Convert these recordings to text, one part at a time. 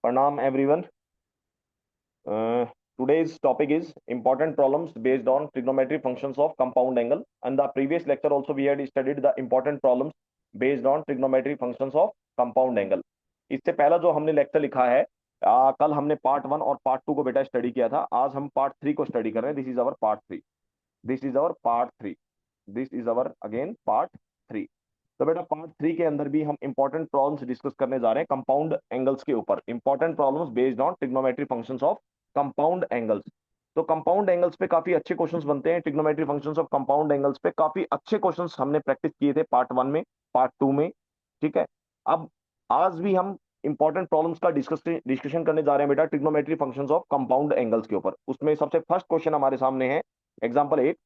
Pranam everyone. Today's topic is important problems based on trigonometric functions of compound angle. And the previous lecture also we had studied the important problems based on trigonometric functions of compound angle. इससे पहला जो हमने lecture लिखा है, कल हमने part 1 और part 2 को बेटा स्टडी किया था। आज हम पार्ट 3 को स्टडी कर रहे हैं। This is our part 3। This is our part 3। This is our again part 3। तो बेटा पार्ट 3 के अंदर भी हम इंपॉर्टेंट प्रॉब्लम्स डिस्कस करने जा रहे हैं कंपाउंड एंगल्स के ऊपर। Important problems based on trigonometry functions of compound angles. तो कंपाउंड एंगल्स पे काफी अच्छे क्वेश्चंस बनते हैं। Trigonometry functions of compound angles पे काफी अच्छे क्वेश्चंस हमने प्रैक्टिस किए थे पार्ट 1 में, पार्ट 2 में। ठीक है। अब आज भी हम इंपॉर्टेंट प्रॉब्लम्स का डिस्कशन करने जा रहे हैं बेटा trigonometry functions of compound angles के ऊपर। उसमें सबसे फर्स्ट क्वेश्चन हमारे सामने है, example 8।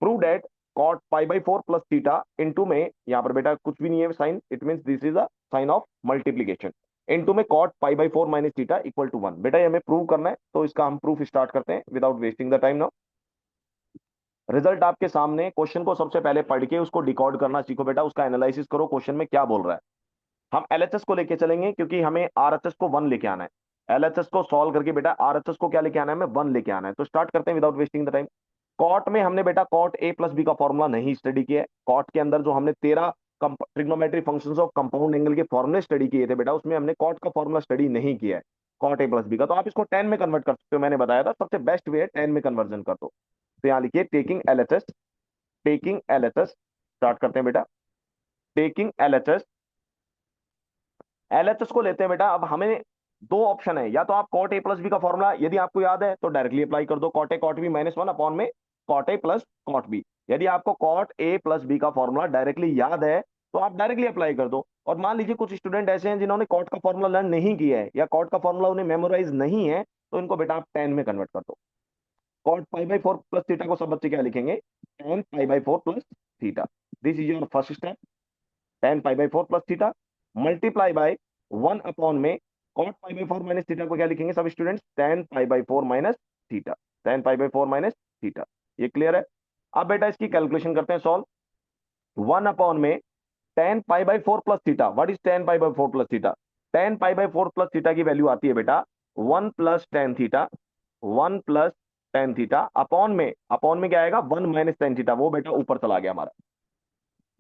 Prove that cot pi by 4 plus theta into में, यहाँ पर बेटा कुछ भी नहीं है sign, it means this is a sign of multiplication. Into में cot pi by 4 minus theta equal to 1। बेटा ये हमें प्रूव करना है, तो इसका हम प्रूफ स्टार्ट करते हैं without wasting the time. Now result आपके सामने। क्वेश्चन को सबसे पहले पढ़ के उसको डिकोड करना सीखो बेटा, उसका एनालिसिस करो क्वेश्चन में क्या बोल रहा है। हम एलएचएस को लेके चलेंगे क्योंकि हमें आरएचएस को 1 लेके आना है। एलएचएस को सॉल्व करके बेटा आरएचएस को क्या लेके आना है, हमें 1 लेके आना है। तो स्टार्ट करते हैं without wasting the time. Cot में हमने बेटा कॉट ए प्लस बी का फॉर्मूला नहीं स्टडी किया है। कॉट के अंदर जो हमने 13 trigonometry functions of compound angle के फॉर्मूले स्टडी किए थे बेटा, उसमें हमने कॉट का फॉर्मूला स्टडी नहीं किया है, कॉट ए प्लस बी का। तो आप इसको 10 में कन्वर्ट कर सकते हो। मैंने बताया था सबसे बेस्ट वे है 10 में कन्वर्जन कर दो। तो यहाँ लिखिए taking LHS. Taking LHS start करते हैं बेटा। Taking LHS. एलएचएस को लेते हैं बेटा। अब हमें दो ऑप्शन है, या तो आप कॉट ए प्लस बी का फॉर्मूला यदि आपको याद है तो डायरेक्टली अप्लाई कर दो, cot A cot B minus 1 upon में cot A plus cot B. यदि आपको कॉट ए प्लस बी का फॉर्मूला डायरेक्टली याद है तो आप डायरेक्टली अप्लाई कर दो। और मान लीजिए कुछ स्टूडेंट ऐसे हैं जिन्होंने कॉट का फॉर्मूला लर्न नहीं किया है या कॉट का फॉर्मूला उन्हें मेमोराइज नहीं है, तो इनको बेटा आप 10 में कन्वर्ट कर दो। Cot pi by 4 plus theta को सब बच्चे क्या लिखेंगे, 10 pi by 4 plus theta. This is your first step. 10 pi by 4 plus theta multiply by 1 upon में cot pi by 4 minus theta को क्या लिखेंगे सब students, 10 pi by 4 minus theta. 10 pi by 4 minus theta. ये क्लियर है। अब बेटा इसकी कैलकुलेशन करते हैं सॉल्व। 1 अपॉन में 10 pi by 4 plus theta. What is 10 pi by 4 plus theta? 10 pi by 4 plus theta की वैल्यू आती है बेटा 1 plus tan theta. 1 plus ten theta upon में क्या आएगा, 1 माइनस टेन थीटा। वो बेटा ऊपर चला गया हमारा।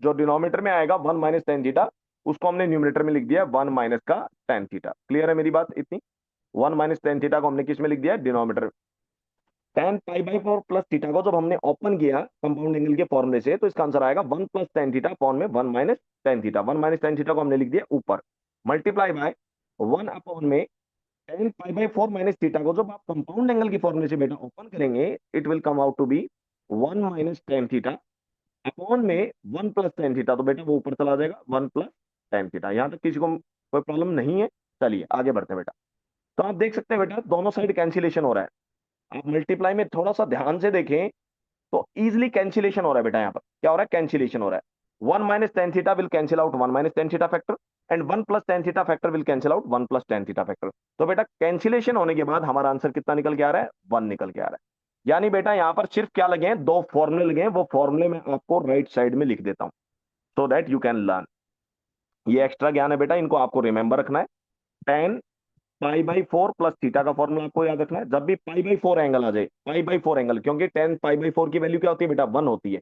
जो डिनोमिनेटर में आएगा 1 माइनस टेन थीटा, उसको हमने न्यूमिनेटर में लिख दिया 1 माइनस का टेन थीटा। क्लियर है मेरी बात इतनी? 1 माइनस टेन थीटा को हमने किस में लिख दिया, denominator. 10 pi by 4 plus theta को जब हमने ओपन किया कंपाउंड एंगल के फॉर्मूले से, तो इसका आंसर आएगा 1 प्लस टेन थीटा अपॉन में 1 minus ten theta. 1 minus ten theta को हमने लिख दिया ऊपर, मल्टीप्लाई बाय 1 अपॉन में 10 पाई बाई 4 माइनस थीटा को जब आप कंपाउंड एंगल के फॉर्मूले से बेटा ओपन करेंगे, it will come out to be 1 minus ten theta upon में 1 प्लस टेन थीटा। तो बेटा वो ऊपर चला जाएगा 1 प्लस टेन थीटा। यहां तक किसी को कोई प्रॉब्लम नहीं है? चलिए आगे बढ़ते हैं बेटा। तो आप देख सकते हैं बेटा दोनों साइड कैंसिलेशन हो रहा है। आप मल्टीप्लाई में थोड़ा सा ध्यान से देखें तो इजिली कैंसिलेशन हो रहा है बेटा। यहाँ पर क्या हो रहा है, कैंसिलेशन हो रहा है। 1 minus ten theta will cancel out 1 minus ten theta factor, and 1 plus tan theta factor will cancel out 1 plus tan theta factor. तो बेटा कैंसिलेशन होने के बाद हमारा आंसर कितना निकल के आ रहा है, 1 निकल के आ रहा है। यानी बेटा यहाँ पर सिर्फ क्या लगे हैं, दो फॉर्मूले लगे हैं। वो फॉर्मूले मैं आपको राइट साइड में लिख देता हूं so that you can learn. ये एक्स्ट्रा ज्ञान है बेटा, इनको आपको रिमेंबर रखना है। 10 पाई बाई 4 प्लस थीटा का फॉर्मूला आपको याद रखना है। जब भी पाई बाई 4 एंगल आ जाए, पाई बाई 4 एंगल, क्योंकि 10 पाई बाई 4 की वैल्यू क्या होती है बेटा, 1 होती है।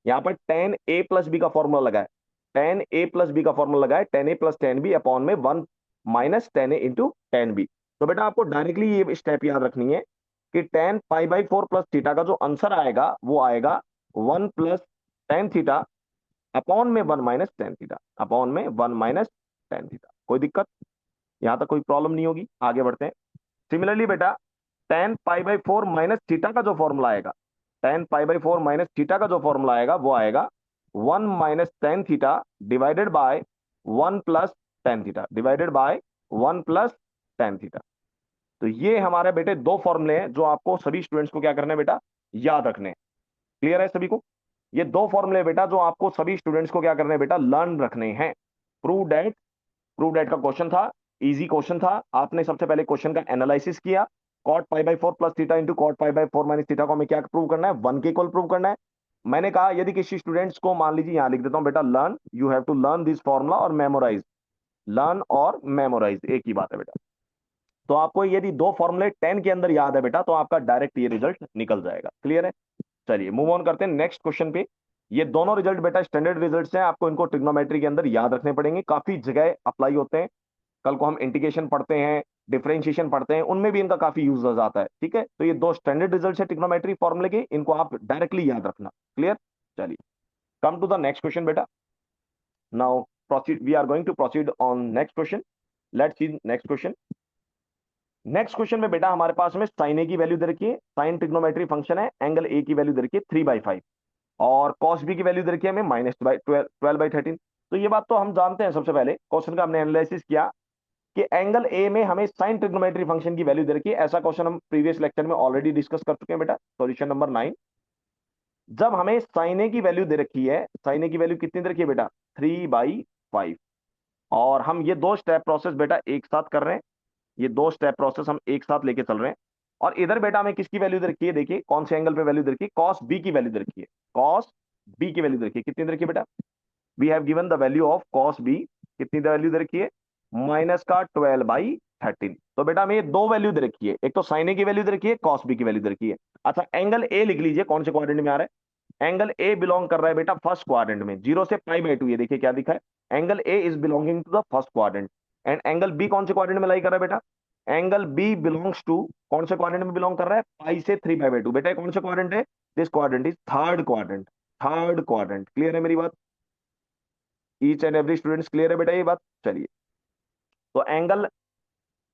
यहाँ पर 10 ए प्लस बी का फॉर्मूला लगा है। 10 ए प्लस बी का फॉर्मूला लगा है 10 ए प्लस 10 बी अपॉन में 1 माइनस 10 ए इंटू 10 बी। तो बेटा आपको डायरेक्टली ये स्टेप याद रखनी है कि 10 पाई बाई 4 प्लस थीटा का जो आंसर आएगा वो आएगा 1 प्लस टेन थीटा अपॉन में 1 माइनस टेन थीटा। अपॉन में 1 माइनस टेन थीटा। कोई दिक्कत? यहां तक कोई प्रॉब्लम नहीं होगी। आगे बढ़ते हैं। सिमिलरली बेटा 10 पाई बाई 4 माइनस थीटा का जो फॉर्मूला आएगा, 10 पाई बाई 4 माइनस थीटा का जो फॉर्मूला आएगा वो आएगा 1 minus ten theta divided by 1 plus tan theta, divided by 1 plus tan theta. तो ये हमारे बेटे दो फॉर्मूले हैं जो आपको सभी स्टूडेंट्स को क्या करना है बेटा, याद रखने हैं। क्लियर है सभी को? ये दो फॉर्मूले बेटा जो आपको सभी स्टूडेंट्स को क्या करने हैं बेटा, लर्न रखने हैं। प्रूव डेट, प्रूव डेट का क्वेश्चन था, इजी क्वेश्चन था। आपने सबसे पहले क्वेश्चन का एनालिसिस किया। Cot pi by 4 plus theta into cot pi by 4 minus theta को हमें क्या प्रूव करना है, 1 के इक्वल प्रूव करना है। मैंने कहा यदि किसी स्टूडेंट्स को, मान लीजिए यहां लिख देता हूं बेटा, learn, you have to learn this formula और मेमोराइज। लर्न और मेमोराइज एक ही बात है बेटा। तो आपको यदि दो फॉर्मूले 10 के अंदर याद है बेटा तो आपका डायरेक्ट ये रिजल्ट निकल जाएगा। क्लियर है? चलिए मूव ऑन करते हैं नेक्स्ट क्वेश्चन पे। ये दोनों रिजल्ट बेटा स्टैंडर्ड रिजल्ट्स हैं, आपको इनको ट्रिग्नोमेट्री के अंदर याद रखने पड़ेंगे, काफी जगह अप्लाई होते हैं। कल को हम इंटीग्रेशन पढ़ते हैं, डिफरेंशिएशन पढ़ते हैं, उनमें भी इनका काफी यूज आता है। ठीक है, तो ये दो स्टैंडर्ड रिजल्ट है ट्रिग्नोमेट्री फॉर्मूले के, इनको आप डायरेक्टली याद रखना। क्लियर? चलिए come to the next question बेटा। Now proceed, we are going to proceed on next question. Let's see next question. Next question में बेटा हमारे पास में साइन ए की वैल्यू दे रखी है, साइन ट्रिग्नोमेट्री फंक्शन है, एंगल ए की वैल्यू दे रखी है 3/5, और कॉस बी की वैल्यू दे रखी है हमें -12/13। तो ये बात तो हम जानते हैं, सबसे पहले क्वेश्चन का हमने एनालिसिस किया कि एंगल ए में हमें साइन ट्रिग्नोमेट्री फंक्शन की वैल्यू दे रखी है। ऐसा क्वेश्चन हम प्रीवियस लेक्चर में ऑलरेडी डिस्कस कर चुके हैं बेटा। सॉल्यूशन नंबर 9, जब हमें साइन ए की वैल्यू दे रखी है, साइन ए की वैल्यू कितनी दे रखी है बेटा 3/5, और हम ये दो स्टेप प्रोसेस बेटा एक साथ कर रहे हैं, ये दो स्टेप प्रोसेस हम एक साथ लेके चल रहे हैं। और इधर बेटा हमें किसकी वैल्यू दे रखी है, देखिए कौन से एंगल पे वैल्यू दे रखी है, कॉस बी की वैल्यू दे रखी है, कॉस बी की वैल्यू दे रखी है, कितनी दे रखी है बेटा, we have given the value of cos B, कितनी वैल्यू दे रखी है, -12/13। तो बेटा हमें ये दो वैल्यू दे रखी है, एक तो साइन ए की वैल्यू दे रखी है, कॉस बी की वैल्यू दे रखी है। अच्छा एंगल ए लिख लीजिए, कौन से क्वाड्रेंट में आ रहा है, एंगल ए बिलोंग कर रहा है बेटा फर्स्ट क्वाड्रेंट में, 0 से π/2, ये देखिए क्या दिखा है, angle A is belonging to the first quadrant. And angle B कौन से क्वाड्रेंट में लाई कर रहा है बेटा, एंगल बी बिलोंग्स टू, कौन से क्वाड्रेंट में बिलोंग कर रहा है, पाई से 3/2। बेटा कौन सा क्वाड्रेंट है, this quadrant is third quadrant, third quadrant. Clear है मेरी बात, each and every students clear है बेटा ये बात? चलिए, तो एंगल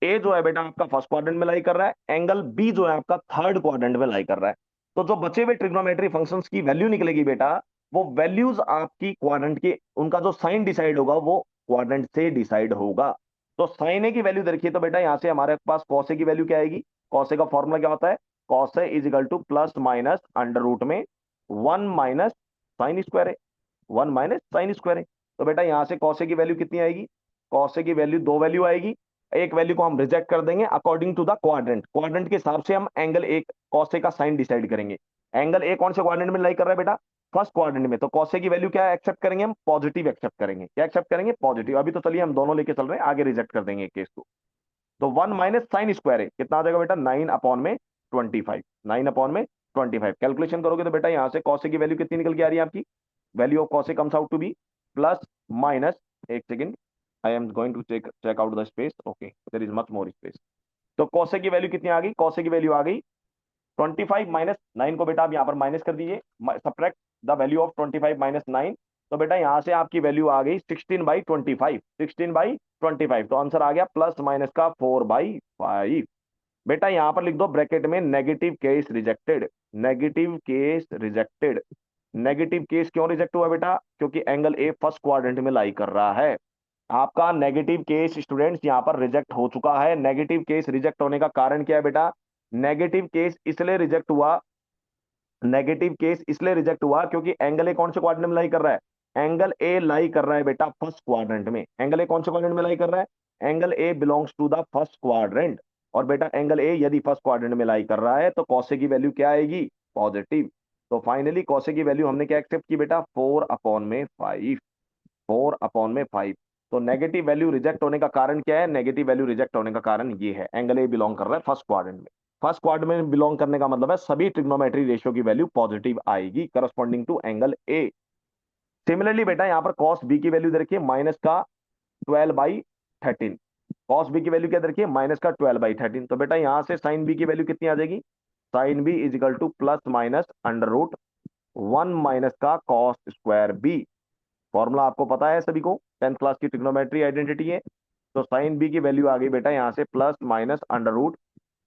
ए जो है बेटा आपका फर्स्ट क्वाड्रेंट में लाई कर रहा है, एंगल बी जो है आपका थर्ड क्वाड्रेंट में लाई कर रहा है। तो जो बचे हुए ट्रिग्नोमेट्री फंक्शंस की वैल्यू निकलेगी बेटा, वो वैल्यूज आपकी क्वाड्रेंट के, उनका जो साइन डिसाइड होगा वो क्वाड्रेंट से डिसाइड होगा। तो साइन ए की वैल्यू देखिए, तो बेटा यहां से हमारे पास कॉस ए की वैल्यू क्या आएगी, कॉस ए का फॉर्मूला क्या होता है, cos A is equal to plus minus under root में 1 माइनस साइन स्क्वायर है, 1 माइनस साइन स्क्वायर है। तो बेटा यहां से कॉस ए की वैल्यू कितनी आएगी, कॉस ए की वैल्यू दो वैल्यू आएगी, एक वैल्यू को हम रिजेक्ट कर देंगे according to the quadrant, quadrant के हिसाब से हम एंगल एक कॉस ए का साइन डिसाइड करेंगे। एंगल ए कौन से क्वाड्रेंट में लाई कर रहा है बेटा, फर्स्ट क्वाड्रेंट में, तो कॉस ए की वैल्यू क्या एक्सेप्ट करेंगे हम, पॉजिटिव एक्सेप्ट करेंगे। क्या एक्सेप्ट करेंगे, पॉजिटिव। अभी तो चलिए हम दोनों लेके चल रहे हैं, आगे रिजेक्ट कर देंगे केस को। तो 1 माइनस साइन स्क्वायर है, कितना आ जाएगा बेटा 9/25, 9/25। कैलकुलेशन करोगे तो बेटा यहां से कॉस ए की वैल्यू कितनी निकल के आ रही है आपकी, value of cos A comes out to be plus minus, एक second, I am going to check out the space, okay there is much more space. तो cos A की वैल्यू कितनी आ गई, cos A की वैल्यू आ गई 25 माइनस 9 को बेटा आप यहाँ पर माइनस कर दीजिए, subtract the value of 25 minus 9। तो बेटा यहाँ से आपकी वैल्यू आ गई 16/25, 16/25। तो आंसर आ गया प्लस माइनस का 4/5। बेटा यहाँ पर लिख दो ब्रैकेट में negative case rejected, negative case rejected. Negative case क्यों रिजेक्ट हुआ बेटा, क्योंकि एंगल ए फर्स्ट क्वाड्रेंट में लाई कर रहा है। आपका नेगेटिव केस स्टूडेंट्स यहाँ पर रिजेक्ट हो चुका है। नेगेटिव केस रिजेक्ट होने का कारण क्या है बेटा, नेगेटिव केस इसलिए रिजेक्ट हुआ, नेगेटिव केस इसलिए रिजेक्ट हुआ क्योंकि एंगल ए कौन से क्वाड्रेंट में लाई कर रहा है, एंगल ए लाई कर रहा है बेटा फर्स्ट क्वाड्रेंट में। एंगल ए कौन से क्वाड्रेंट में लाई कर रहा है, angle A belongs to the first quadrant. और बेटा एंगल ए यदि फर्स्ट क्वाड्रेंट में लाई कर रहा है तो cos A की वैल्यू क्या आएगी, पॉजिटिव। तो फाइनली cos A की वैल्यू हमने क्या एक्सेप्ट की बेटा, 4/5, 4/5। तो नेगेटिव वैल्यू रिजेक्ट होने का कारण क्या है, नेगेटिव वैल्यू रिजेक्ट होने का कारण ये है, एंगल ए बिलोंग कर रहा है फर्स्ट क्वाड्रेंट में। फर्स्ट क्वाड्रेंट में बिलोंग करने का मतलब है सभी ट्रिग्नोमेट्री रेशियो की वैल्यू पॉजिटिव आएगी corresponding to angle A. Similarly बेटा यहाँ पर cos बी की वैल्यू दे रखिए माइनस का 12/13, cos बी की वैल्यू क्या दे रखिए, माइनस का 12/13। तो बेटा यहाँ से साइन बी की वैल्यू कितनी आ जाएगी, sine B is equal to plus minus under root 1 minus का कॉस स्क्वायर बी। फॉर्मूला आपको पता है सभी को, 10th क्लास की ट्रिग्नोमेट्री आइडेंटिटी है। तो साइन बी की वैल्यू आ गई बेटा यहाँ से plus minus under root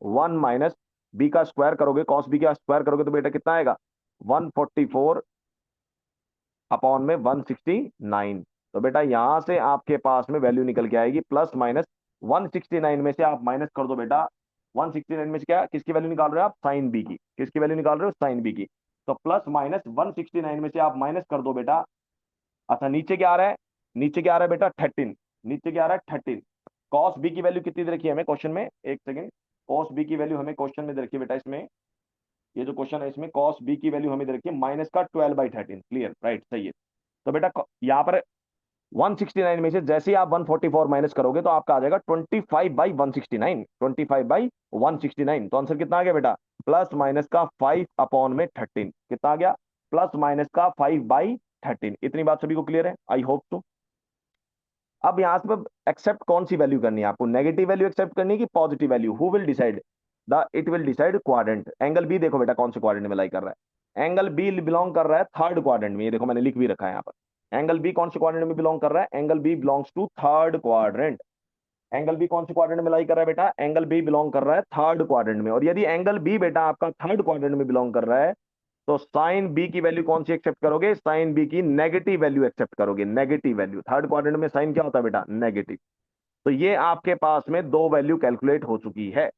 1 minus B का स्क्वायर करोगे, कॉस बी का स्क्वायर करोगे तो बेटा कितना आएगा, 144/169। तो बेटा यहां से आपके पास में वैल्यू निकल के आएगी प्लस माइनस 169 में से आप माइनस कर दो बेटा, 169 में से क्या, किसकी वैल्यू निकाल रहे हो आप, साइन बी की, किसकी वैल्यू निकाल रहे हो, साइन बी की। तो प्लस माइनस 169 में से आप माइनस कर दो बेटा। अच्छा नीचे क्या आ रहा है, नीचे क्या आ रहा है बेटा 13, नीचे क्या आ रहा है 13। कॉस बी की वैल्यू कितनी दे रखी है हमें क्वेश्चन में, एक सेकंड, कॉस बी की वैल्यू हमें क्वेश्चन में दे रखी है बेटा, इसमें ये जो क्वेश्चन है इसमें कॉस बी की वैल्यू हमें दे रखी है माइनस का 12/13। क्लियर, राइट, सही है। तो बेटा यहाँ पर 169 में से जैसे ही आप 144 माइनस करोगे तो आपका आ जाएगा 25/169, 25/169। तो आंसर कितना आ गया बेटा, प्लस माइनस का 5 अपॉन में 13, कितना आ गया, प्लस माइनस का 5/13। इतनी बात सभी को क्लियर है, आई होप तो। अब यहां से एक्सेप्ट कौन सी वैल्यू करनी है आपको, नेगेटिव वैल्यू एक्सेप्ट करनी है कि positive value, who will decide, the it will decide quadrant. Angle B देखो बेटा कौन से क्वाड्रेंट में लाई कर रहा है, एंगल बी बिलोंग कर रहा है थर्ड क्वाड्रेंट में, ये देखो मैंने लिख भी रखा है यहाँ पर। एंगल बी कौन से क्वाड्रेंट में बिलोंग कर रहा है, angle B belongs to third quadrant. Angle B कौन से क्वाड्रेंट में लाई कर रहा है बेटा, एंगल बी बिलोंग कर रहा है थर्ड क्वाड्रेंट में। और यदि एंगल बी बेटा आपका थर्ड क्वाड्रेंट में बिलोंग कर रहा है तो साइन बी की वैल्यू कौन सी एक्सेप्ट करोगे, साइन बी की नेगेटिव वैल्यू एक्सेप्ट करोगे, नेगेटिव वैल्यू। थर्ड क्वाड्रेंट में साइन क्या होता है बेटा, नेगेटिव। तो ये आपके पास में दो वैल्यू कैलकुलेट हो चुकी है।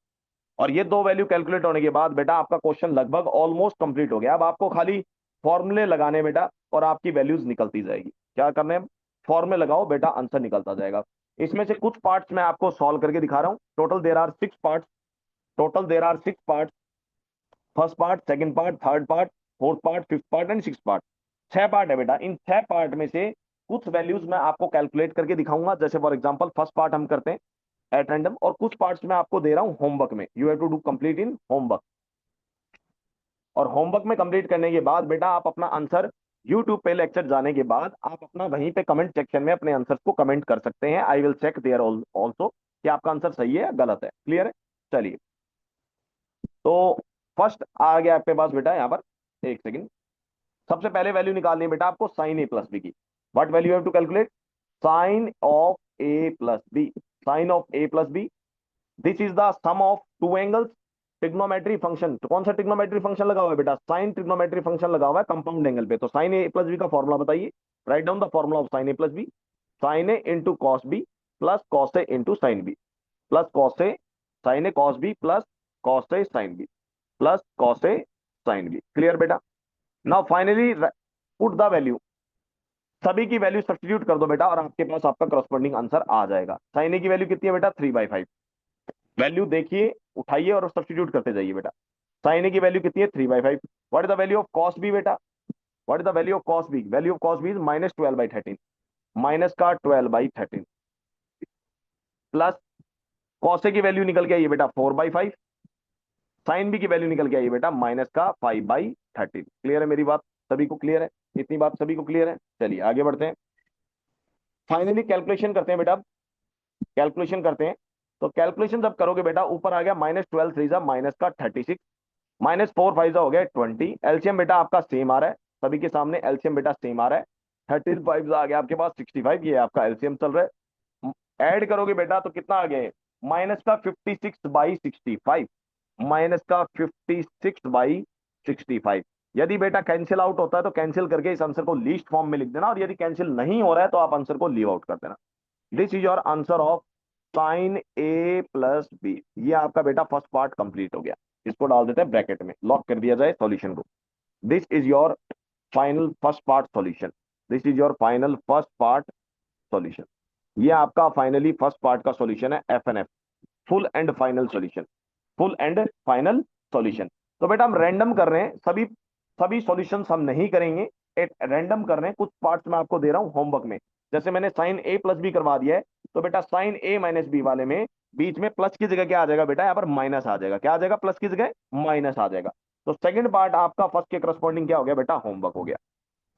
और ये दो वैल्यू कैलकुलेट होने के बाद बेटा आपका क्वेश्चन लगभग ऑलमोस्ट कंप्लीट हो गया। अब आपको खाली फॉर्मूले लगाने बेटा और आपकी वैल्यूज निकलती जाएगी। क्या करने हैं, फॉर्मूले लगाओ बेटा, आंसर निकलता जाएगा। इसमें से कुछ पार्ट्स मैं आपको सॉल्व करके दिखा रहा हूं। Total there are 6 parts, total there are 6 parts, first part, second part, third part, fourth part, fifth part and six part. 6 part है बेटा। इन 6 पार्ट में से कुछ वैल्यूज मैं आपको कैलकुलेट करके दिखाऊंगा। जैसे फॉर एग्जांपल फर्स्ट पार्ट हम करते हैं एट रैंडम, और कुछ पार्ट्स मैं आपको दे रहा हूं होमवर्क में, you have to do complete in homework. और होमवर्क में कंप्लीट करने के बाद बेटा आप अपना आंसर यूट्यूब पे लेक्चर जाने के बाद आप अपना वहीं पे कमेंट सेक्शन में अपने आंसर को कमेंट कर सकते हैं। I will check there also कि आपका आंसर सही है या गलत है। क्लियर है, चलिए। तो फर्स्ट आ गया आपके पास बेटा यहाँ पर, एक सेकंड। सबसे पहले वैल्यू निकालनी है बेटा आपको साइन ए प्लस बी की। What value have to calculate, sine of A plus B, sine of A plus B. This is the sum of two angles, trigonometry function. तो कौन सा ट्रिग्नोमेट्री फंक्शन लगा हुआ है बेटा, साइन ट्रिग्नोमेट्री फंक्शन लगा हुआ है कंपाउंड एंगल पे। तो साइन ए प्लस बी का फॉर्मुला बताइए, write down the formula of sine A plus B. Sine A into cos B plus cos A into sine B, plus cos A sine A cos B plus cos A sine B plus cos A sine B. Clear बेटा। Now finally put the value, सभी की value substitute कर दो बेटा और आपके पास आपका corresponding answer आ जाएगा। साइन ए की वैल्यू कितनी है बेटा, 3/5। वैल्यू देखिए, उठाइए और सब्स्टिट्यूट करते जाइए बेटा। साइन ए की वैल्यू कितनी है, 3/5। What is the value of cos B बेटा, what is the value of cos B, value of cos B is -12/13, minus का 12/13 प्लस कॉस ए की वैल्यू निकल के आई है बेटा 4/5, साइन बी की वैल्यू निकल के आई है बेटा माइनस का 5/13। क्लियर है मेरी बात, सभी को क्लियर है, इतनी बात सभी को क्लियर है। चलिए आगे बढ़ते हैं, फाइनली कैलकुलेशन करते हैं बेटा। कैलकुलेशन करते हैं, तो कैलकुलेशन जब करोगे बेटा ऊपर आ गया -12 3 माइनस का 36, -4 5 हो गया 20। एलसीएम बेटा आपका सेम आ रहा है, सभी के सामने एलसीएम बेटा सेम आ रहा है। 13 5 आ गया आपके पास 65, ये आपका एलसीएम चल रहा है। ऐड करोगे बेटा तो कितना आ गया, माइनस का 56/65, माइनस का 56/65। यदि बेटा कैंसिल आउट होता है तो कैंसिल करके इस आंसर को लीस्ट फॉर्म में लिख देना, और यदि कैंसिल नहीं हो रहा है तो आप आंसर को लीव आउट कर देना। This is your answer of sine A plus B. ये आपका बेटा फर्स्ट पार्ट कंप्लीट हो गया। इसको डाल देते हैं ब्रैकेट में, लॉक कर दिया जाए सॉल्यूशन को। This is your final first part solution, this is your final first part solution. ये आपका फाइनली फर्स्ट पार्ट का सॉल्यूशन है, F N F, full and final solution, full and final solution. तो बेटा हम रैंडम कर रहे हैं, सभी सभी सॉल्यूशंस हम नहीं करेंगे, एक रैंडम कर रहे हैं। कुछ पार्ट्स मैं आपको दे रहा हूं होमवर्क में। जैसे मैंने साइन ए प्लस बी करवा दिया है, तो बेटा साइन ए माइनस बी वाले में बीच में प्लस की जगह क्या आ जाएगा बेटा, यहाँ पर माइनस आ जाएगा। क्या आ जाएगा, प्लस की जगह माइनस आ जाएगा। तो सेकंड पार्ट आपका फर्स्ट के करस्पॉन्डिंग क्या हो गया बेटा, होमवर्क हो गया।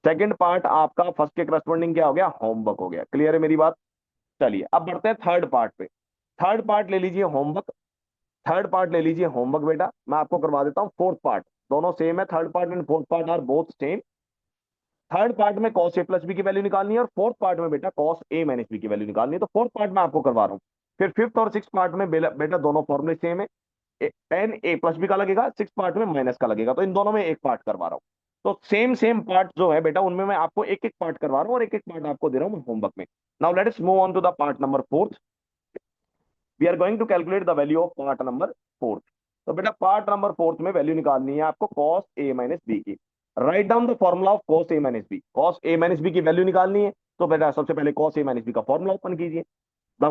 सेकंड पार्ट आपका फर्स्ट के करस्पॉन्डिंग क्या हो गया, होमवर्क हो गया। क्लियर है मेरी बात। चलिए अब बढ़ते हैं थर्ड पार्ट पे। थर्ड पार्ट ले लीजिए होमवर्क, थर्ड पार्ट ले लीजिए होमवर्क बेटा, मैं आपको करवा देता हूं फोर्थ पार्ट। दोनों सेम है, third part and fourth part are both same. Third part में कॉस ए प्लस बी की वैल्यू निकालनी है, और फोर्थ पार्ट में बेटा कॉस ए माइनस बी की वैल्यू निकालनी है। तो फोर्थ पार्ट में आपको करवा रहा हूँ। फिर फिफ्थ और सिक्स पार्ट में बेटा दोनों फॉर्मूले सेम है, टेन ए प्लस बी का लगेगा, सिक्स पार्ट में माइनस का लगेगा। तो इन दोनों में एक पार्ट करवा रहा हूँ। तो सेम सेम पार्ट जो है बेटा उनमें मैं आपको एक एक पार्ट करवा रहा हूँ, और एक एक पार्ट आपको दे रहा हूँ होमवर्क में। Now let us move on to the part number fourth. We are going to calculate the value of part number fourth. तो बेटा पार्ट नंबर फोर्थ में वैल्यू निकालनी है आपको कॉस ए माइनस बी की। Write down the formula of cos A minus B. Cos A minus B की value निकालनी है, तो बेटा सबसे पहले कॉस ए माइनस बी का फॉर्मूला ओपन कीजिए। The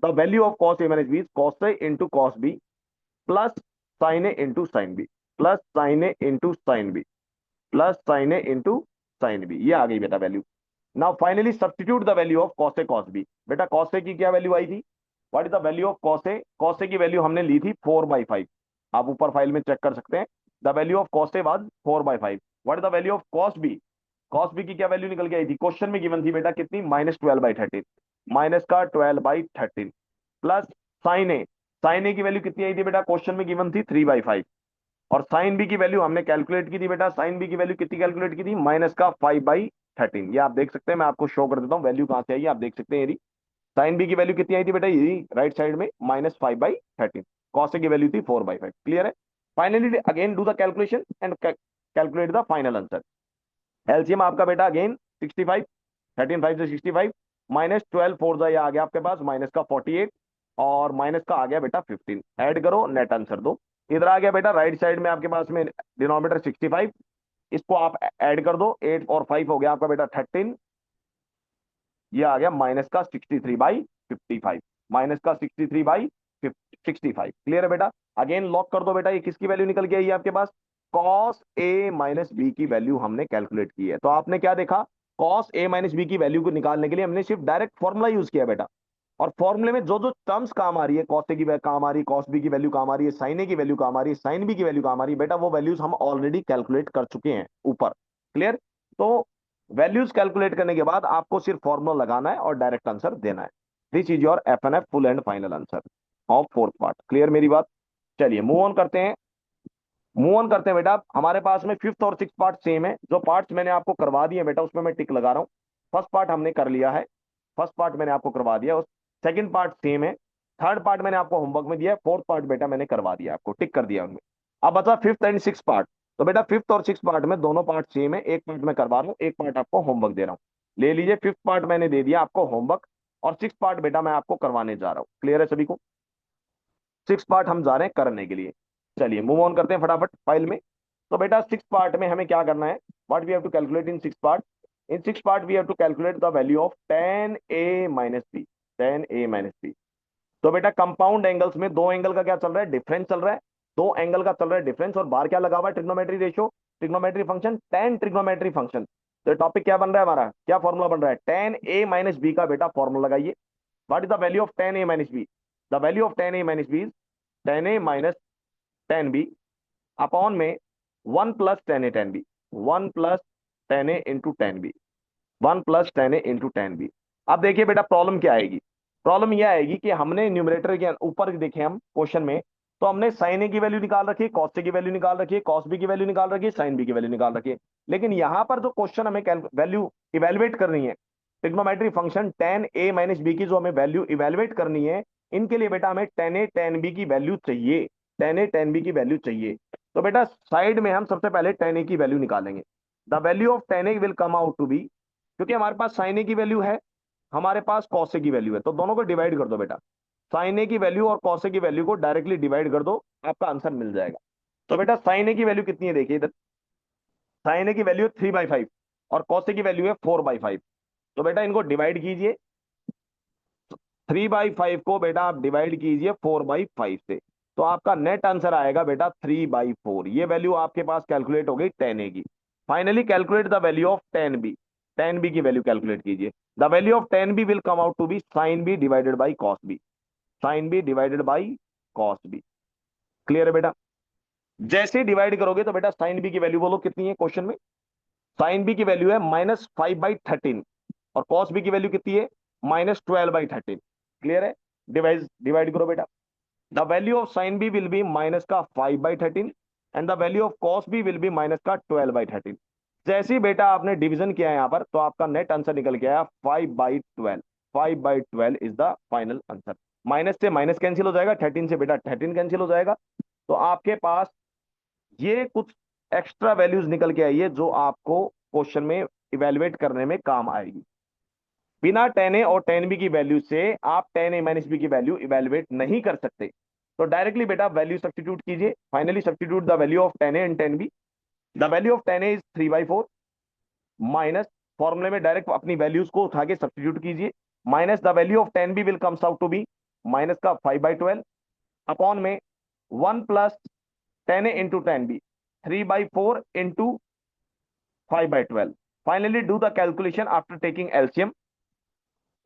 value of cos A minus B is cos A into cos B plus sine A into sine B plus sine A into sine B plus sine A into sine B. ये आ गई बेटा value. Now finally substitute the value of cos A cos B. बेटा cos A की क्या value आई थी, what is the value of cos A? Cos A की वैल्यू हमने ली थी 4/5। आप ऊपर फाइल में चेक कर सकते हैं, the value of cos A was 4/5। What is the value of cos B? Cos B की क्या वैल्यू निकल के आई थी, क्वेश्चन में गिवन थी बेटा कितनी, -12/13, माइनस का 12/13 प्लस साइन ए। साइन ए की वैल्यू कितनी आई थी बेटा, क्वेश्चन में गिवन थी 3/5। और साइन बी की वैल्यू हमने कैलकुलेट की थी बेटा, साइन बी की वैल्यू कितनी कैलकुलेट की थी, माइनस का 5/13। ये आप देख सकते हैं, मैं आपको शो कर देता हूँ वैल्यू कहां से आई है, आप देख सकते हैं। यदि साइन बी की वैल्यू कितनी आई थी बेटा, ये राइट साइड में -5/13, कॉस ए की वैल्यू थी 4/5। क्लियर है? Finally again do the calculation and calculate the final answer. LCM आपका बेटा अगेन 65, 13 5 से 65, -12 4 जा, आ गया आपके पास माइनस का 48, और माइनस का आ गया बेटा 15। ऐड करो, नेट आंसर दो। इधर आ गया बेटा राइट साइड में आपके पास में डिनोमिनेटर 65, इसको आप ऐड कर दो, 8 और 5 हो गया आपका बेटा 13, ये आ गया माइनस का 63/55, माइनस का 63/65। क्लियर है बेटा? अगेन लॉक कर दो बेटा, ये किसकी वैल्यू निकल के आई है आपके पास, कॉस ए माइनस बी की वैल्यू हमने कैलकुलेट की है। तो आपने क्या देखा, कॉस ए माइनस बी की वैल्यू को निकालने के लिए हमने सिर्फ डायरेक्ट फॉर्मूला यूज किया बेटा, और फॉर्मूले में जो जो टर्म्स काम आ रही है, कॉस ए की काम आ रही है, कॉस बी की वैल्यू काम आ रही है, साइन ए की वैल्यू काम आ रही है, साइन बी की वैल्यू काम आ रही है बेटा, वो वैल्यूज हम ऑलरेडी कैलकुलेट कर चुके हैं ऊपर। क्लियर? तो वैल्यूज कैलकुलेट करने के बाद आपको सिर्फ फॉर्मूला लगाना है और डायरेक्ट आंसर देना है। This is your F N F full and final answer of fourth part. Clear मेरी बात? चलिए मूव ऑन करते हैं। मूव ऑन करते हैं बेटा, हमारे पास में फिफ्थ और सिक्स पार्ट सेम है। जो पार्ट्स मैंने आपको करवा दिए बेटा उसमें मैं टिक लगा रहा हूँ। फर्स्ट पार्ट हमने कर लिया है, फर्स्ट पार्ट मैंने आपको करवा दिया, सेकंड पार्ट सेम है, थर्ड पार्ट मैंने आपको होमवर्क में दिया है, फोर्थ पार्ट बेटा मैंने करवा दिया, आपको टिक कर दिया उनमें। अब बचा फिफ्थ एंड सिक्स पार्ट। तो बेटा फिफ्थ और सिक्स पार्ट में दोनों पार्ट सेम है, एक पार्ट मैं करवा रहा हूँ, एक पार्ट आपको होमवर्क दे रहा हूँ। ले लीजिए, फिफ्थ पार्ट मैंने दे दिया आपको होमवर्क, और सिक्स पार्ट बेटा मैं आपको करवाने जा रहा हूँ। क्लियर है सभी को? सिक्स पार्ट हम जा रहे हैं करने के लिए। चलिए मूव ऑन करते हैं फटाफट फाइल में। तो बेटा सिक्स पार्ट में हमें क्या करना है, what we have to calculate in six part? In six part we have to calculate the value of tan a minus B, tan a minus B. तो बेटा कंपाउंड एंगल्स में दो एंगल का क्या चल रहा है, डिफरेंस चल रहा है, दो एंगल का चल रहा है डिफरेंस, और बाहर क्या लगा हुआ है, trigonometry ratio, trigonometry function, tan trigonometry function. तो टॉपिक क्या बन रहा है हमारा, क्या फॉर्मूला बन रहा है, tan a माइनस बी का बेटा फॉर्मूला लगाइए। What is the value of tan a minus B? The value of tan a minus B, tan a minus tan b upon में 1 plus tan a tan b, 1 plus tan a into tan b, 1 plus tan a into tan b। अब देखिए बेटा problem क्या आएगी, problem यह आएगी कि हमने न्यूमरेटर के ऊपर देखे हम क्वेश्चन में, तो हमने साइन ए की वैल्यू निकाल रखी है, कॉस ए की वैल्यू निकाल रखी है, कॉस बी की वैल्यू निकाल रखी है, साइन बी की वैल्यू निकाल रखी है। लेकिन यहां पर जो क्वेश्चन हमें वैल्यू इवेलुएट करनी है, trigonometry function tan a minus B की जो हमें वैल्यू इवेलुएट करनी है, इनके लिए बेटा हमें tan a tan b की वैल्यू चाहिए, tan a tan b की वैल्यू चाहिए। तो बेटा साइड में हम सबसे पहले tan a की वैल्यू निकालेंगे। The value of tan a will come out to be, क्योंकि हमारे पास साइन ए की वैल्यू है, हमारे पास कॉस ए की वैल्यू है, तो दोनों को डिवाइड कर दो बेटा, साइन ए की वैल्यू और कॉस ए की वैल्यू को डायरेक्टली डिवाइड कर दो, आपका आंसर मिल जाएगा। तो बेटा साइन ए की वैल्यू कितनी है देखिए इधर, साइन ए की वैल्यू 3/5 और कॉस ए की वैल्यू है 4/5। तो बेटा इनको डिवाइड कीजिए, 3/5 को बेटा आप डिवाइड कीजिए 4/5 से, तो आपका नेट आंसर आएगा बेटा 3/4। ये वैल्यू आपके पास कैलकुलेट हो गई tan ए की। Finally calculate the value of tan B, tan B की वैल्यू कैलकुलेट कीजिए। The value of tan B will come out to be sine B divided by cos B, sine B divided by cos B. Clear है बेटा? जैसे divide करोगे तो बेटा sign B की value बोलो कितनी है क्वेश्चन में, साइन बी की वैल्यू है -5/13, और कॉस बी की वैल्यू कितनी है, -12/13। क्लियर है? डिवाइड डिवाइड करो बेटा। The value of sine B will be minus का 5/13 and the value of cos B will be minus का 12/13। जैसे ही बेटा आपने डिवीजन किया है यहाँ पर, तो आपका नेट आंसर निकल के आया 5/12। 5/12 is the final answer. Minus से माइनस कैंसिल हो जाएगा, 13 से बेटा 13 कैंसिल हो जाएगा। तो आपके पास ये कुछ एक्स्ट्रा वैल्यूज निकल के आई है जो आपको क्वेश्चन में इवेलुएट करने में काम आएगी। बिना tan a और tan b की वैल्यू से आप tan a माइनस बी की वैल्यू इवेलुएट नहीं कर सकते। तो डायरेक्टली बेटा वैल्यू सब्स्टिट्यूट कीजिए। Finally substitute the value of tan a and tan b। The value of tan a is 3/4 minus, फॉर्मूले में डायरेक्ट अपनी वैल्यूज को उठा के सब्स्टिट्यूट कीजिए, minus the value of tan b will comes out to be minus का 5/12 upon में 1 plus tan a into tan b, 3/4 into 5/12 finally do the calculation after taking LCM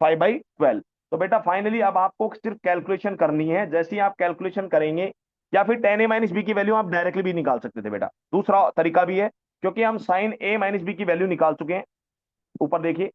5/12। तो बेटा फाइनली अब आपको सिर्फ कैलकुलेशन करनी है। जैसे ही आप कैलकुलेशन करेंगे, या फिर टेन ए माइनस बी की वैल्यू आप डायरेक्टली भी निकाल सकते थे बेटा, दूसरा तरीका भी है, क्योंकि हम साइन ए माइनस बी की वैल्यू निकाल चुके हैं। ऊपर देखिए,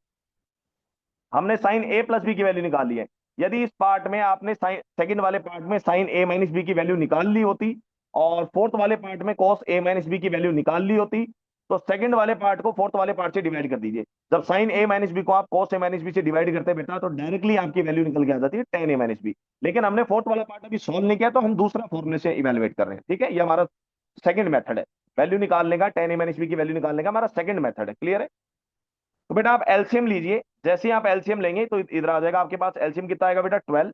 हमने साइन ए प्लस बी की वैल्यू निकाल ली है। यदि इस पार्ट में आपने साइन, सेकंड वाले पार्ट में साइन ए माइनस बी की वैल्यू निकाल ली होती, और फोर्थ वाले पार्ट में कॉस ए माइनस बी की वैल्यू निकाल ली होती, तो सेकंड वाले पार्ट को फोर्थ वाले पार्ट से डिवाइड कर दीजिए। जब साइन ए माइनस बी को आप कॉस ए माइनस बी से डिवाइड करते हैं बेटा, तो डायरेक्टली आपकी वैल्यू निकल के आ जाती है टेन ए माइनस बी। लेकिन हमने फोर्थ वाला पार्ट अभी सॉल्व नहीं किया, तो हम दूसरा फॉर्मूले से इवेलुएट कर रहे हैं। ठीक है, ये हमारा सेकंड मेथड है, वैल्यू निकालने का, टेन ए माइनस बी की वैल्यू निकालने का हमारा सेकंड मेथड है। क्लियर है? तो बेटा आप एलसीएम लीजिए। जैसे ही आप एलसीएम लेंगे तो इधर आ जाएगा आपके पास एलसीएम कितना आएगा बेटा, 12।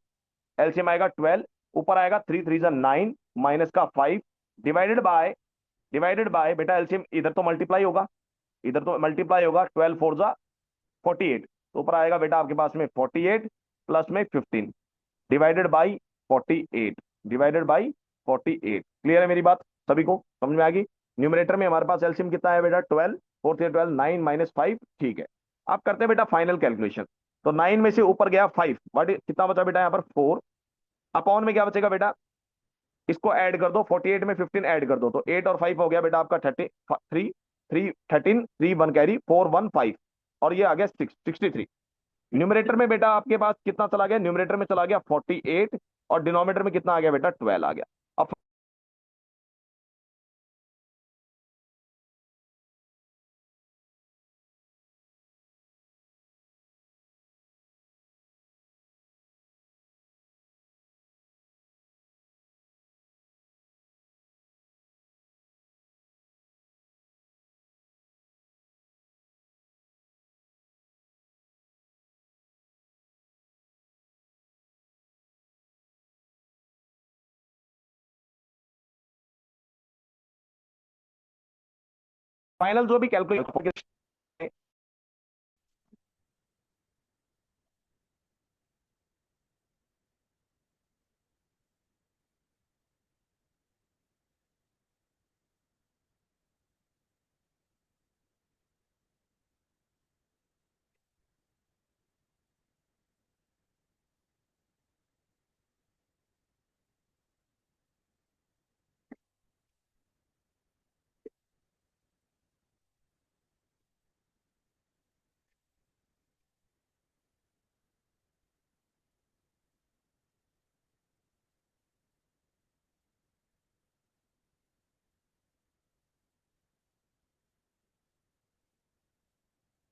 एलसीएम आएगा 12, ऊपर आएगा 3 3 9, माइनस का 5, डिवाइडेड बाय बेटा एलसीएम इधर तो मल्टीप्लाई होगा, इधर तो मल्टीप्लाई होगा, 12 4 जा 48। तो ऊपर आएगा बेटा आपके पास में 48 प्लस में 15, divided by 48, divided by 48। Clear है मेरी बात? सभी को समझ में आ गई? न्यूमरेटर में हमारे पास एलसीएम कितना है बेटा, 12, 4 से 12 9 माइनस 5। ठीक है, आप करते हैं बेटा फाइनल कैलकुलेशन। तो 9 में से ऊपर गया 5, बट कितना बचा बेटा यहाँ पर 4, अपॉन में क्या बचेगा बेटा, इसको ऐड कर दो, 48 में 15 ऐड कर दो, तो 8 और 5 हो गया बेटा आपका 3 3 13, 3 1 कैरी, 4 1 5, और ये आ गया 63। न्यूमरेटर में बेटा आपके पास कितना चला गया, न्यूमरेटर में चला गया 48, और डिनोमिनेटर में कितना आ गया बेटा, 12 आ गया। अब फाइनल जो भी कैलकुलेशन,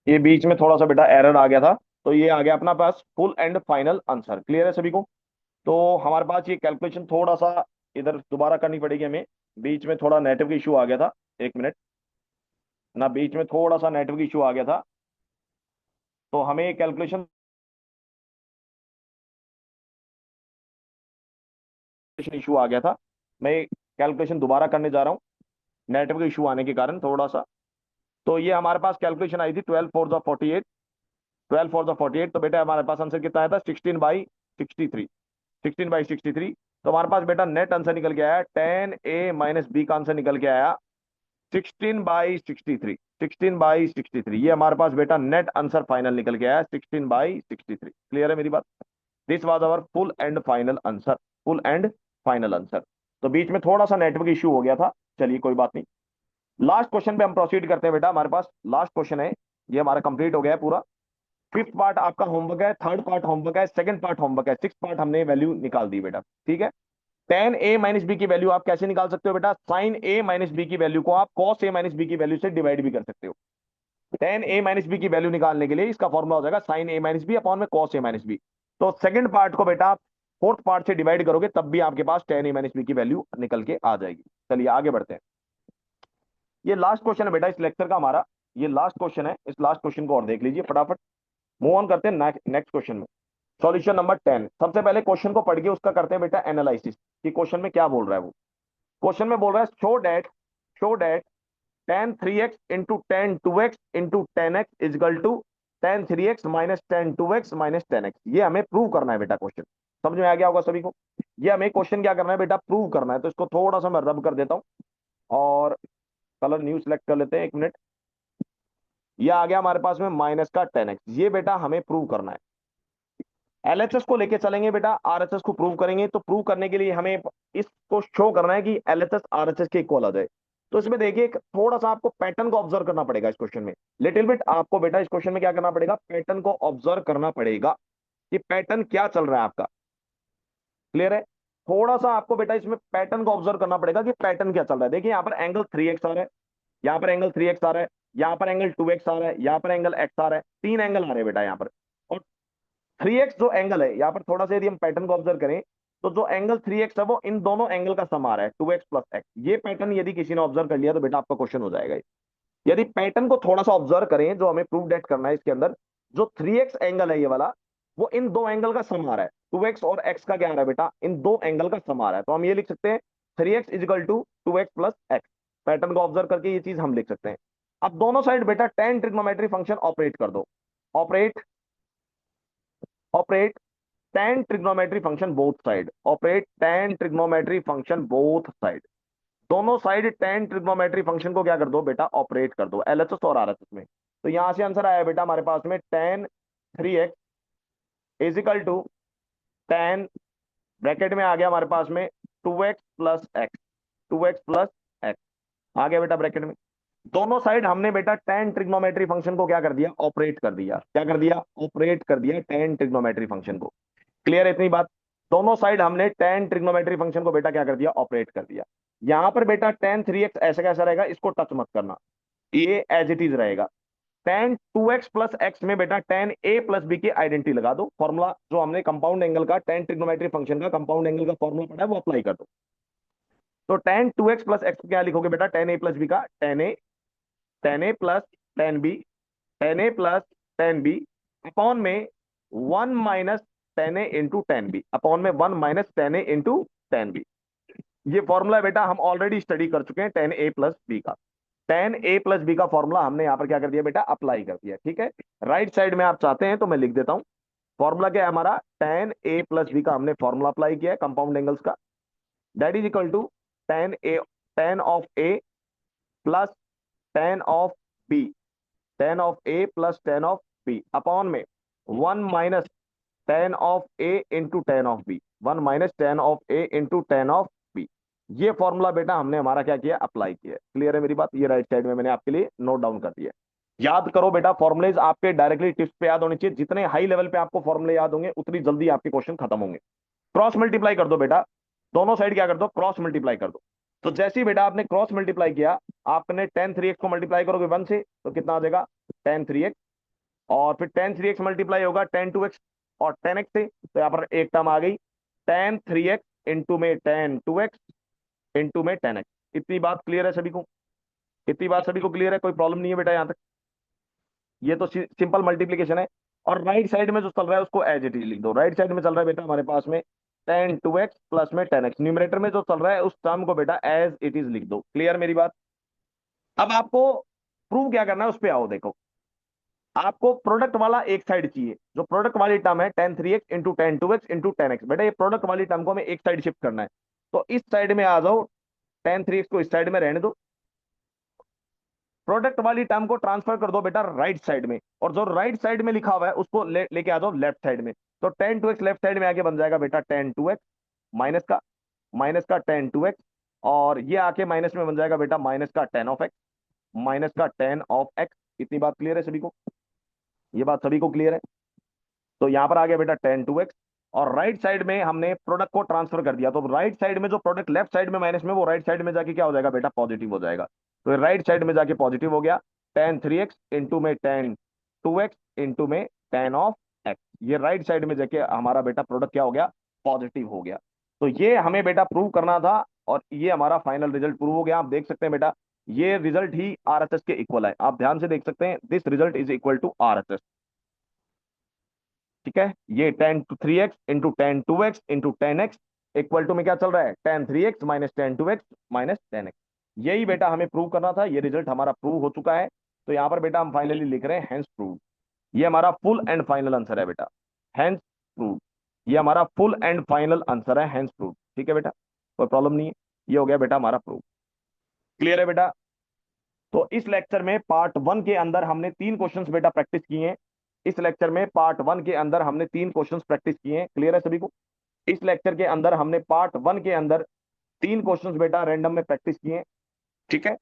ये बीच में थोड़ा सा बेटा एरर आ गया था, तो ये आ गया अपना पास full and final answer. Clear है सभी को? तो हमारे पास ये कैलकुलेशन थोड़ा सा इधर दोबारा करनी पड़ेगी हमें, बीच में थोड़ा नेटवर्क इशू आ गया था। एक मिनट ना, बीच में थोड़ा सा नेटवर्क इशू आ गया था, तो हमें कैलकुलेशन इशू आ गया था। मैं कैलकुलेशन दोबारा करने जा रहा हूँ, नेटवर्क इशू आने के कारण थोड़ा सा। तो ये हमारे पास कैलकुलेशन आई थी 12 4 48, 12 4 48। तो बेटा हमारे पास आंसर कितना आया था, 16/63, 16/63। तो हमारे पास बेटा नेट आंसर निकल के आया 10a-b का आंसर निकल के आया 16/63, 16/63। ये हमारे पास बेटा नेट आंसर फाइनल निकल के आया 16/63। क्लियर है मेरी बात? This was our full and final answer, full and final answer. तो बीच में थोड़ा सा नेटवर्क इश्यू हो गया था, चलिए कोई बात नहीं। लास्ट क्वेश्चन पे हम प्रोसीड करते हैं बेटा। हमारे पास लास्ट क्वेश्चन है, ये हमारा कंप्लीट हो गया है पूरा। फिफ्थ पार्ट आपका होमवर्क है, थर्ड पार्ट होमवर्क है, सेकंड पार्ट होमवर्क है, सिक्स पार्ट हमने वैल्यू निकाल दी बेटा। ठीक है, टेन ए माइनस बी की वैल्यू आप कैसे निकाल सकते हो बेटा, साइन ए माइनस बी की वैल्यू को आप कॉस ए माइनस बी की वैल्यू से डिवाइड भी कर सकते हो। टेन ए माइनस बी की वैल्यू निकालने के लिए इसका फॉर्मूला हो जाएगा साइन ए माइनस बी अपॉन में कॉस ए माइनस बी। तो सेकंड पार्ट को बेटा आप फोर्थ पार्ट से डिवाइड करोगे, तब भी आपके पास टेन ए माइनस बी की वैल्यू निकल के आ जाएगी। चलिए आगे बढ़ते हैं। ये लास्ट क्वेश्चन है बेटा इस लेक्चर का हमारा, ये लास्ट क्वेश्चन है। इस लास्ट क्वेश्चन को और देख लीजिए फटाफट, मूव ऑन करते हैं नेक्स्ट क्वेश्चन में। Solution number 10। सबसे पहले क्वेश्चन को पढ़ के उसका करते हैं बेटा एनालिसिस, कि क्वेश्चन में क्या बोल रहा है वो। क्वेश्चन में बोल रहा है show that tan 3x into tan 2x into tan x equal to tan 3x minus tan 2x minus tan x। ये हमें प्रूव करना है बेटा। क्वेश्चन समझ में आ गया होगा सभी को? ये हमें क्वेश्चन क्या करना है बेटा, प्रूव करना है। तो इसको थोड़ा सा मैं रब कर देता हूँ, और कलर न्यू सेलेक्ट कर लेते हैं, एक मिनट। ये आ गया हमारे पास में माइनस का 10x। ये बेटा हमें प्रूव करना है। एलएचएस को लेके चलेंगे बेटा, आरएचएस को प्रूव करेंगे। तो प्रूव करने के लिए हमें इसको शो करना है कि एलएचएस आरएचएस के इक्वल आ जाए। तो इसमें देखिए थोड़ा सा आपको पैटर्न को ऑब्जर्व करना पड़ेगा इस क्वेश्चन में। लिटिल बिट आपको बेटा इस क्वेश्चन में क्या करना पड़ेगा, पैटर्न को ऑब्जर्व करना पड़ेगा कि पैटर्न क्या चल रहा है आपका। क्लियर है? थोड़ा सा आपको बेटा इसमें पैटर्न को ऑब्जर्व करना पड़ेगा कि पैटर्न क्या चल रहा है। देखिए यहाँ पर एंगल 3x आ रहा है, यहाँ पर एंगल 3x आ रहा है, यहाँ पर एंगल 2x आ रहा है, यहाँ पर एंगल x आ रहा है। तीन एंगल आ रहे हैं बेटा यहाँ पर। और 3x जो एंगल है यहाँ पर, थोड़ा सा यदि हम पैटर्न को ऑब्जर्व करें तो जो एंगल 3x है वो इन दोनों एंगल का सम आ रहा है, 2x प्लस x। ये पैटर्न यदि किसी ने ऑब्जर्व कर लिया तो बेटा आपका क्वेश्चन हो जाएगा। यदि पैटर्न को थोड़ा सा ऑब्जर्व करें, जो हमें प्रूव डेट करना है इसके अंदर, जो 3x एंगल है ये वाला, वो इन दो एंगल का सम आ रहा है। 2x और x का क्या आ रहा है बेटा, इन दो एंगल का सम आ रहा है। तो हम ये लिख सकते हैं 3x is equal to 2x plus x। Pattern को ऑब्जर्व करके ये चीज हम लिख सकते हैं। अब दोनों साइड बेटा टेन ट्रिग्नोमेट्री फंक्शन ऑपरेट कर दो। Operate, operate tan trigonometry function both side. Operate tan trigonometry function both side. दोनों साइड tan ट्रिग्नोमेट्री फंक्शन को क्या कर दो बेटा, ऑपरेट कर दो एलएचएस और आरएचएस में। तो यहां से आंसर आया बेटा हमारे पास में tan 3x is equal to tan, bracket में आ गया हमारे पास में 2x plus x. 2x plus x आ गया बेटा ब्रैकेट में। दोनों साइड हमने बेटा tan ट्रिग्नोमेट्री फंक्शन को क्या कर दिया, ऑपरेट कर दिया। क्या कर दिया, ऑपरेट कर दिया tan ट्रिग्नोमेट्री फंक्शन को। क्लियर है इतनी बात? दोनों साइड हमने tan ट्रिग्नोमेट्री फंक्शन को बेटा क्या कर दिया, ऑपरेट कर दिया। यहां पर बेटा tan 3x ऐसा कैसा रहेगा, इसको टच मत करना, ये एज इट इज रहेगा। tan 2x प्लस एक्स में बेटा tan a प्लस b की आइडेंटिटी लगा दो। फॉर्मूला जो हमने कंपाउंड एंगल का, tan ट्रिग्नोमेट्री फंक्शन का कंपाउंड एंगल का फॉर्मूला पढ़ा है वो अप्लाई कर दो। तो tan 2x प्लस एक्स क्या लिखोगे बेटा, tan a प्लस b का tan a plus tan b, tan a plus tan b upon में 1 minus tan a into tan b, upon में 1 minus tan a into tan b। ये formula बेटा हम already study कर चुके हैं tan a plus b का। tan a plus b का फॉर्मूला हमने यहाँ पर क्या कर दिया बेटा, अप्लाई कर दिया। ठीक है, राइट साइड में आप चाहते हैं तो मैं लिख देता हूं। फॉर्मूला क्या है हमारा, tan a प्लस b का हमने फॉर्मूला अप्लाई किया है कंपाउंड एंगल्स का। That is equal to tan a, tan of a plus tan of b, tan of a plus tan of b upon में 1 minus tan of a into tan of b, 1 minus tan of a into tan of b। ये formula बेटा हमने हमारा क्या किया, apply किया। Clear है मेरी बात? ये राइट साइड में मैंने आपके लिए नोट डाउन कर दिया। याद करो बेटा, फॉर्मुलेज आपके डायरेक्टली टिप्स पे याद होने चाहिए। जितने हाई लेवल पे आपको फॉर्मुले याद होंगे उतनी जल्दी आपके क्वेश्चन खत्म होंगे। क्रॉस मल्टीप्लाई कर दो बेटा, दोनों साइड क्या कर दो, क्रॉस मल्टीप्लाई कर दो। तो जैसे ही बेटा आपने क्रॉस मल्टीप्लाई किया, आपने tan 3x को मल्टीप्लाई करोगे 1 से तो कितना आ जाएगा, tan 3x। और फिर tan 3x मल्टीप्लाई होगा tan 2x और tan x से, तो यहाँ पर एक टर्म आ गई tan 3x इंटू में tan 2x इंटू में tan x। इतनी बात क्लियर है सभी को? इतनी बात सभी को क्लियर है? कोई प्रॉब्लम नहीं है बेटा यहाँ तक? ये तो सिंपल मल्टीप्लीकेशन है। और राइट साइड में जो चल रहा है उसको एज इट इज लिख दो। राइट साइड में चल रहा है बेटा हमारे पास में tan 2x प्लस में tan x। न्यूमरेटर में जो चल रहा है उस टर्म को बेटा एज इट इज लिख दो। क्लियर मेरी बात? अब आपको प्रूव क्या करना है उस पर आओ। देखो, आपको प्रोडक्ट वाला एक साइड चाहिए। जो प्रोडक्ट वाली टर्म है tan 3x into tan 2x into tan x, बेटा ये प्रोडक्ट वाली टर्म को हमें एक साइड शिफ्ट करना है। तो इस साइड में आ जाओ, tan 3x को इस साइड में रहने दो। प्रोडक्ट वाली टर्म को ट्रांसफर कर दो बेटा राइट साइड में, और जो राइट साइड में लिखा हुआ है उसको लेके आ जाओ लेफ्ट साइड में। तो tan 2x लेफ्ट साइड में आके बन जाएगा बेटा tan 2x माइनस का tan 2x, और ये आके माइनस में बन जाएगा बेटा माइनस का tan ऑफ x, माइनस का tan ऑफ x। इतनी बात क्लियर है सभी को? ये बात सभी को क्लियर है? तो यहां पर आ गया बेटा tan 2x, और राइट साइड में हमने प्रोडक्ट को ट्रांसफर कर दिया। तो राइट साइड में जो प्रोडक्ट लेफ्ट साइड में माइनस में, वो राइट साइड में जाके क्या हो जाएगा बेटा, पॉजिटिव हो जाएगा। तो राइट साइड में जाके पॉजिटिव हो गया। tan 3x इंटू में tan 2x इंटू में tan ऑफ x। ये राइट साइड में जाके हमारा बेटा प्रोडक्ट क्या हो गया, पॉजिटिव हो गया। तो ये हमें बेटा प्रूव करना था, और ये हमारा फाइनल रिजल्ट प्रूव हो गया। आप देख सकते हैं बेटा, ये रिजल्ट ही आरएचएस के इक्वल है। आप ध्यान से देख सकते हैं, this result is equal to RHS. ठीक है, ये tan 3x into tan 2x into tan x equal to में क्या चल रहा है, tan 3x minus tan 2x minus tan x। यही बेटा हमें प्रूव करना था। ये रिजल्ट हमारा प्रूव हो चुका है। तो यहाँ पर बेटा हम फाइनली लिख रहे हैं हैंस प्रूव। ये हमारा फुल एंड फाइनल आंसर है बेटा, हैंस प्रूव। ये हमारा फुल एंड फाइनल आंसर है, हैंस प्रूव। ठीक है बेटा, कोई प्रॉब्लम नहीं है। ये हो गया बेटा हमारा प्रूव। क्लियर है बेटा? तो इस लेक्चर में पार्ट वन के अंदर हमने 3 क्वेश्चंस बेटा प्रैक्टिस किए हैं। इस लेक्चर में पार्ट वन के अंदर हमने 3 क्वेश्चंस प्रैक्टिस किए हैं। क्लियर है सभी को? इस लेक्चर के अंदर हमने पार्ट वन के अंदर 3 क्वेश्चंस बेटा रैंडम में प्रैक्टिस किए हैं। ठीक है,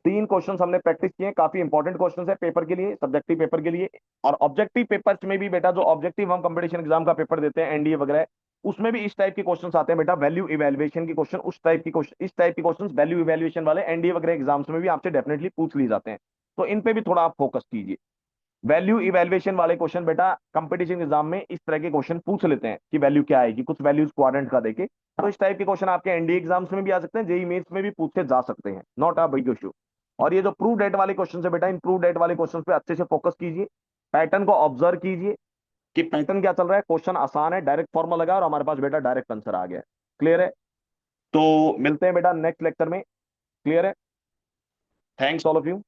3 क्वेश्चंस हमने प्रैक्टिस किए हैं, काफी इंपॉर्टेंट क्वेश्चंस है पेपर के लिए, सब्जेक्टिव पेपर के लिए। और ऑब्जेक्टिव पेपर्स में भी बेटा, जो ऑब्जेक्टिव हम कंपटीशन एग्जाम का पेपर देते हैं एनडीए वगैरह, उसमें भी इस टाइप के क्वेश्चंस आते हैं बेटा, वैल्यू इवैल्यूएशन के क्वेश्चन, उस टाइप की क्वेश्चन, इस टाइप के क्वेश्चंस वैल्यू इवैल्यूएशन वाले एनडीए वगैरह एग्जाम्स में भी आपसे डेफिनेटली पूछ लिए जाते हैं। तो इन पे भी थोड़ा आप फोकस कीजिए। वैल्यू इवैल्यूएशन वाले क्वेश्चन बेटा कंपटीशन एग्जाम में इस तरह के क्वेश्चन पूछ लेते हैं कि वैल्यू क्या आएगी, कुछ वैल्यूज क्वाड्रेंट का देके। तो इस टाइप के क्वेश्चन आपके एनडीए एग्जाम्स में भी आ सकते हैं, जेई मेंस में भी पूछे जा सकते हैं, नॉट अ बिग इशू। और ये जो प्रूव डेट वाले क्वेश्चन है बेटा, इन प्रूव डेट वाले क्वेश्चन पे अच्छे से फोकस कीजिए, पैटर्न को ऑब्जर्व कीजिए कि पैटर्न क्या चल रहा है। क्वेश्चन आसान है, डायरेक्ट फॉर्मूला लगा और हमारे पास बेटा डायरेक्ट आंसर आ गया। क्लियर है? तो मिलते हैं बेटा नेक्स्ट लेक्चर में। क्लियर है? Thanks all of you.